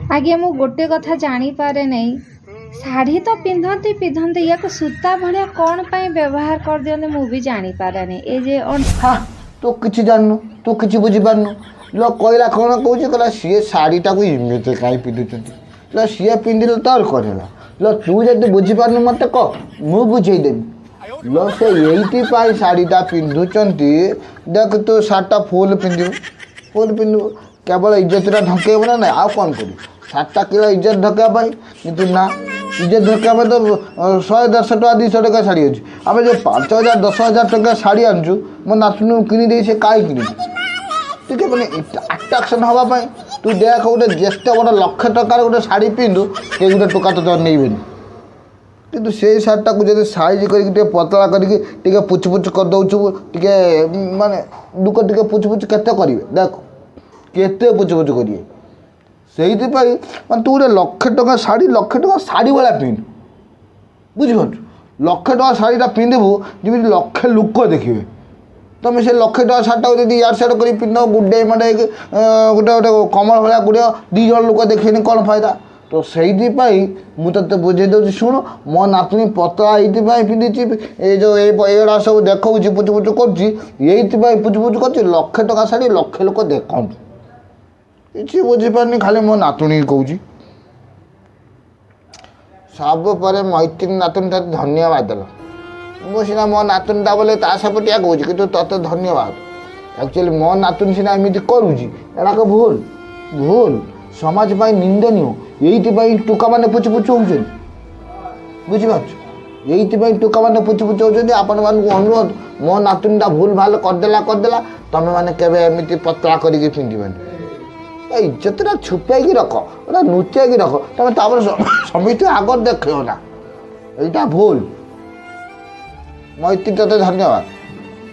आगे मु गोटे कथा जानी पारे नहीं शाढ़ी तो पिंधती पिंधती या सूता भाया कौन पाई व्यवहार कर दियंते मु भी जानी पारे नहीं ए जे हाँ तू किसी जाननु तू किसी बुझीपारनु लो कहला कौन कौच कहला सी शाढ़ीटा को इमेज कहीं पिंधुंट लो सी पिंधिले तोर कहला लो तू जब बुझीपारनु मत कह मु बुझेदेवी लो से ये शाढ़ीटा पिंधुंट देख तू शार्टा फुल पिंधु केवल इज्जतटा ढकेब ना ना आउ कौन कर शार्टा केवल इज्जत ढकेवाई कितु ना इज्जत ढकेवा तो 100-150 टका 200 टका शाढ़ी अच्छी आम जो 5,000 10,000 टका शाढ़ी आनुचु मो नातुनी किनी से कहीं कि टे मैंने आट्राक्शन हाँपाई तू देख गोटे जिते बड़ा 1,00,000 टकार गोटे शाढ़ी पिंधु के गोटे टोका तो नहीं किंतु से शार्टा को जब साइज करके पतला करके पुछ कर दौचु टे माने लुक टे पुछ केते करेंगे देख केते पुछ करेंगे से मैं तू गोटे 1,00,000 टका शाढ़ी 1,00,000 टका शाढ़ी भाया पिंध बुझीपु 1,00,000 टका शाढ़ीटा पिंधबू जमी 1,00,000 लोक देखिए तुम से 1,00,000 टका शार्टा जब यार साइड कर पिंध गुडे माडे गोटे गोटे कमल भाया गुड़े 2 जन लोक देखेनि कौन फायदा तो से मुझे बुझे दूसरी शुण मो नातुनी पतला ये पिंधि ये जो ये सब देखा पुछ कर पुछ कर 1,00,000 टका शाढ़ी 1,00,000 लोक देखु किसी बुझीपारनी खाली मो नातुणी कौच सब पर मैत्री नातुनी ते धन्यवाद देल मुझे मो नातुनीटा बोले सपटिया कौच कि ते धन्यवाद एक्चुअली मो नातुनी सीना एमती करुँच एड़ाक भूल भूल समाज निंदनीय ये टोका मैंने पुछ होती बुझीपार ये टोका मैंने पुछ होती आपण मानक अनुरोध मो नातुनीटा भूल भाल करदेला तुम मैंने केमती पतला करके पिंधि इज्जतटा छुपाई रख नुचाई रख तुम समित आगर देख ना यहाँ भूल मैत्री ते धन्यवाद।